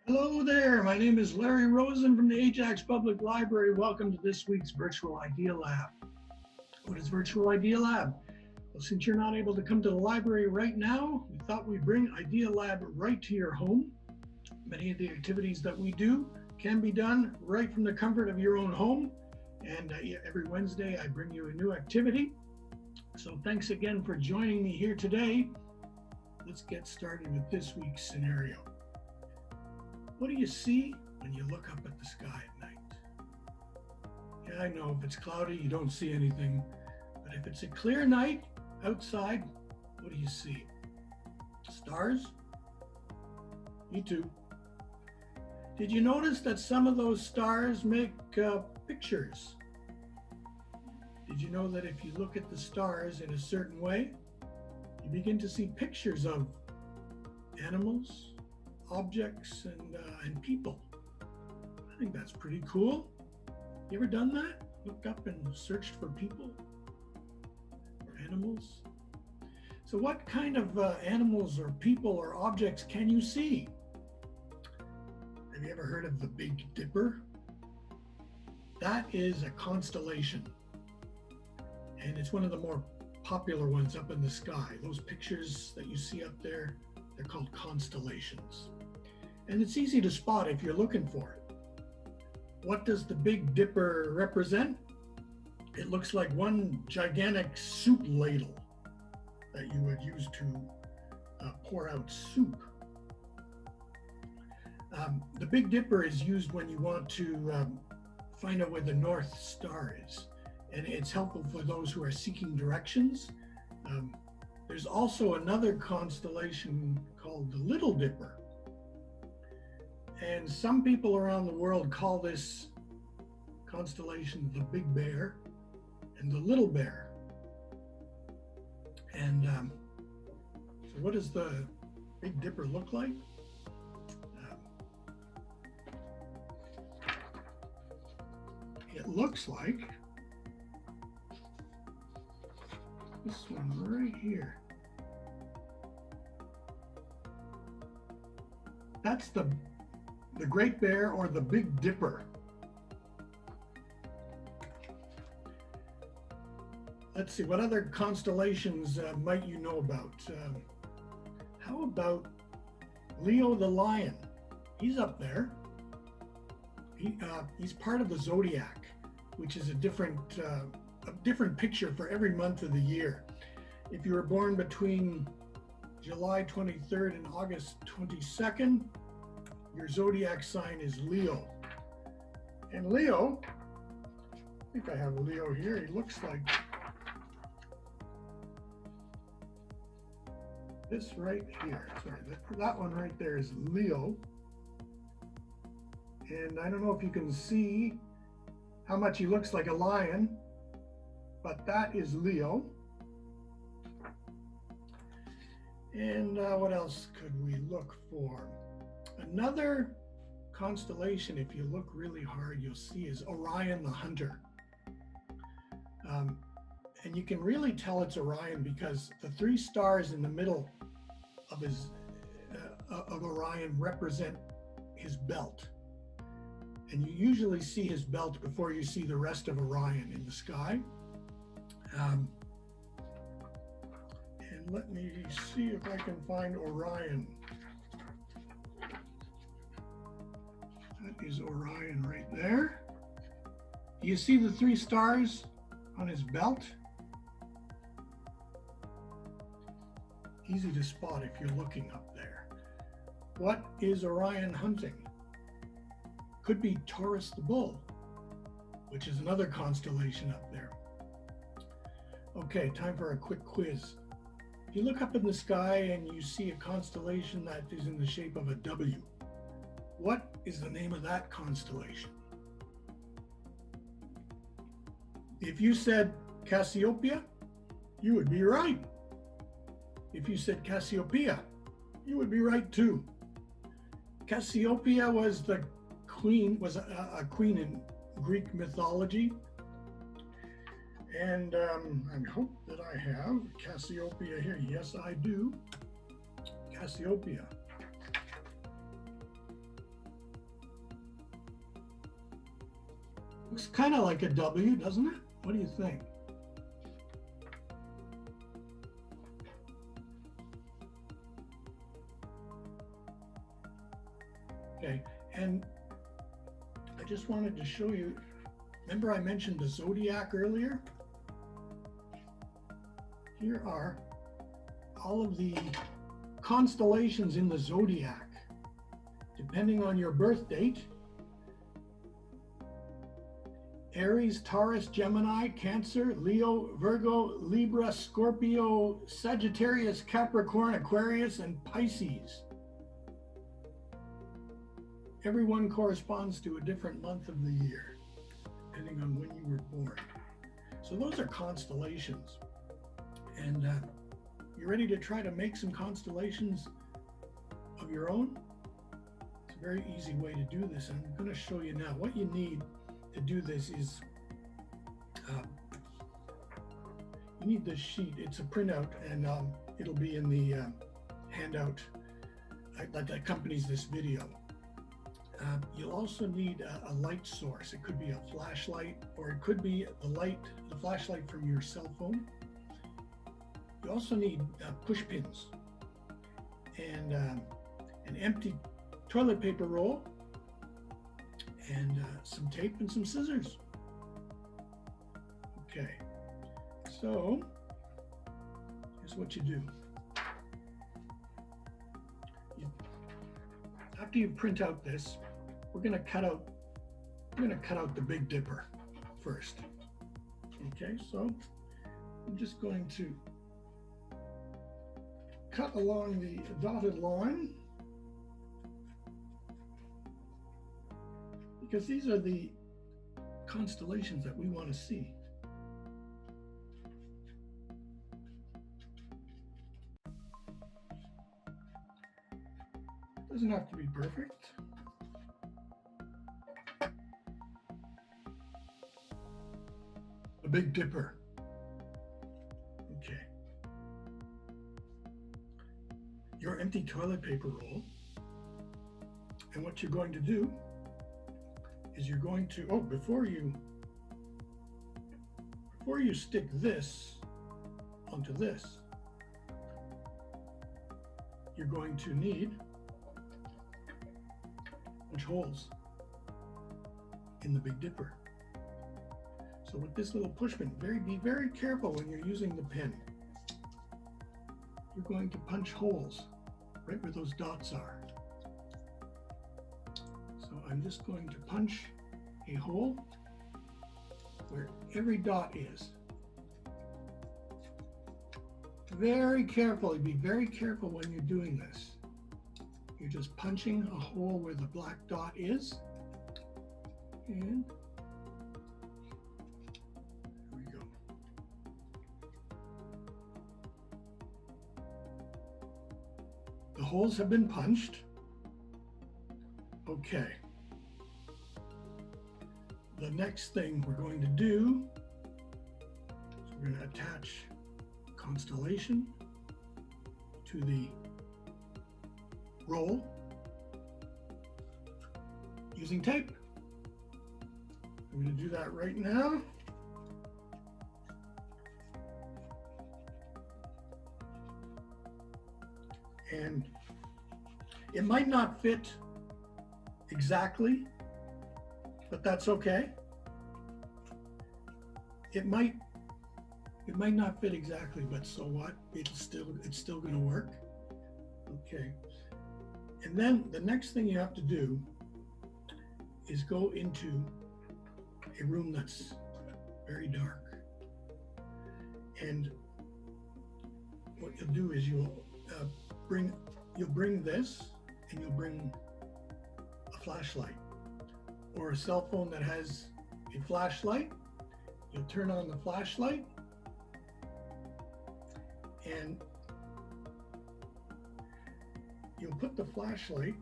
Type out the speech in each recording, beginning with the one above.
Hello there, my name is Larry Rosen from the Ajax Public Library. Welcome to this week's Virtual Idea Lab. What is Virtual Idea Lab? Well, since you're not able to come to the library right now, we thought we'd bring Idea Lab right to your home. Many of the activities that we do can be done right from the comfort of your own home. And every Wednesday, I bring you a new activity. So thanks again for joining me here today. Let's get started with this week's scenario. What do you see when you look up at the sky at night? Yeah, I know if it's cloudy, you don't see anything. But if it's a clear night outside, what do you see? Stars? Me too. Did you notice that some of those stars make pictures? Did you know that if you look at the stars in a certain way, you begin to see pictures of animals, objects, and people? I think that's pretty cool. You ever done that? Looked up and searched for people or animals? So what kind of animals or people or objects can you see? Have you ever heard of the Big Dipper? That is a constellation, and it's one of the more popular ones up in the sky. Those pictures that you see up there, they're called constellations. And it's easy to spot if you're looking for it. What does the Big Dipper represent? It looks like one gigantic soup ladle that you would use to pour out soup. The Big Dipper is used when you want to find out where the North Star is. And it's helpful for those who are seeking directions. There's also another constellation called the Little Dipper. And some people around the world call this constellation the Big Bear and the Little Bear. And so what does the Big Dipper look like? It looks like this one right here. That's the Great Bear or the Big Dipper. Let's see, what other constellations might you know about? How about Leo the Lion? He's up there. He's part of the Zodiac, which is a different picture for every month of the year. If you were born between July 23rd and August 22nd, your zodiac sign is Leo. And Leo, I think I have Leo here. He looks like this right here. Sorry, that one right there is Leo. And I don't know if you can see how much he looks like a lion, but that is Leo. And what else could we look for? Another constellation, if you look really hard, you'll see is Orion the Hunter. And you can really tell it's Orion because the three stars in the middle of of Orion represent his belt. And you usually see his belt before you see the rest of Orion in the sky. And let me see if I can find Orion. That is Orion right there. Do you see the three stars on his belt? Easy to spot if you're looking up there. What is Orion hunting? Could be Taurus the bull, which is another constellation up there. Okay, time for a quick quiz. If you look up in the sky and you see a constellation that is in the shape of a W, what is the name of that constellation? If you said Cassiopeia, you would be right. If you said Cassiopeia, you would be right too. Cassiopeia was a queen in Greek mythology. And I hope that I have Cassiopeia here. Yes, I do. Cassiopeia. looks kind of like a W, doesn't it? What do you think? Okay, and I just wanted to show you, remember I mentioned the Zodiac earlier? Here are all of the constellations in the Zodiac. Depending on your birth date, Aries, Taurus, Gemini, Cancer, Leo, Virgo, Libra, Scorpio, Sagittarius, Capricorn, Aquarius, and Pisces. Every one corresponds to a different month of the year, depending on when you were born. So those are constellations. And you ready to try to make some constellations of your own? It's a very easy way to do this. And I'm going to show you now. What you need to do this is you need this sheet. It's a printout, and it'll be in the handout that accompanies this video. You'll also need a light source. It could be a flashlight, or it could be the flashlight from your cell phone. You also need push pins and an empty toilet paper roll and some tape and some scissors. Okay, so here's what you do. After you print out this, we're going to cut out the Big Dipper first. Okay, so I'm just going to cut along the dotted line, because these are the constellations that we want to see. Doesn't have to be perfect. The Big Dipper. Okay. Your empty toilet paper roll. And what you're going to do is you're going to, before you stick this onto this, you're going to need punch holes in the Big Dipper. So with this little push pin, be very careful when you're using the pen. You're going to punch holes right where those dots are. So I'm just going to punch a hole where every dot is. Very carefully, be very careful when you're doing this. You're just punching a hole where the black dot is, and there we go. The holes have been punched. Okay. The next thing we're going to do is we're going to attach constellation to the roll using tape. I'm going to do that right now. And it might not fit exactly, but that's okay. It might not fit exactly, but so what? It's still going to work. Okay. And then the next thing you have to do is go into a room that's very dark. And what you'll do is you'll bring this, and you'll bring a flashlight or a cell phone that has a flashlight. You'll turn on the flashlight, and you'll put the flashlight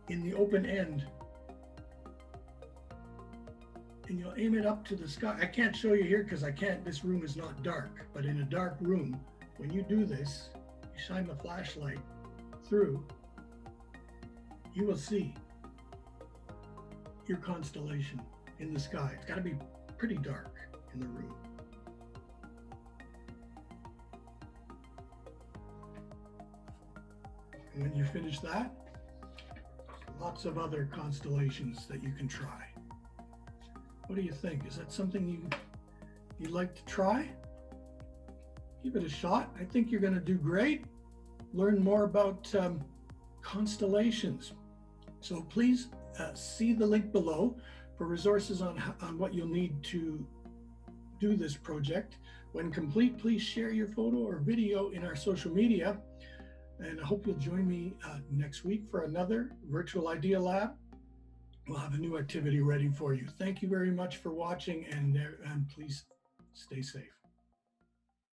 in the open end, and you'll aim it up to the sky. I can't show you here because this room is not dark, but in a dark room, when you do this, you shine the flashlight through, you will see your constellation in the sky. It's got to be pretty dark in the room. And when you finish that, lots of other constellations that you can try. What do you think? Is that something you'd like to try? Give it a shot. I think you're going to do great. Learn more about constellations. So please see the link below for resources on what you'll need to do this project. When complete, please share your photo or video in our social media. And I hope you'll join me next week for another Virtual Idea Lab. We'll have a new activity ready for you. Thank you very much for watching, and please stay safe.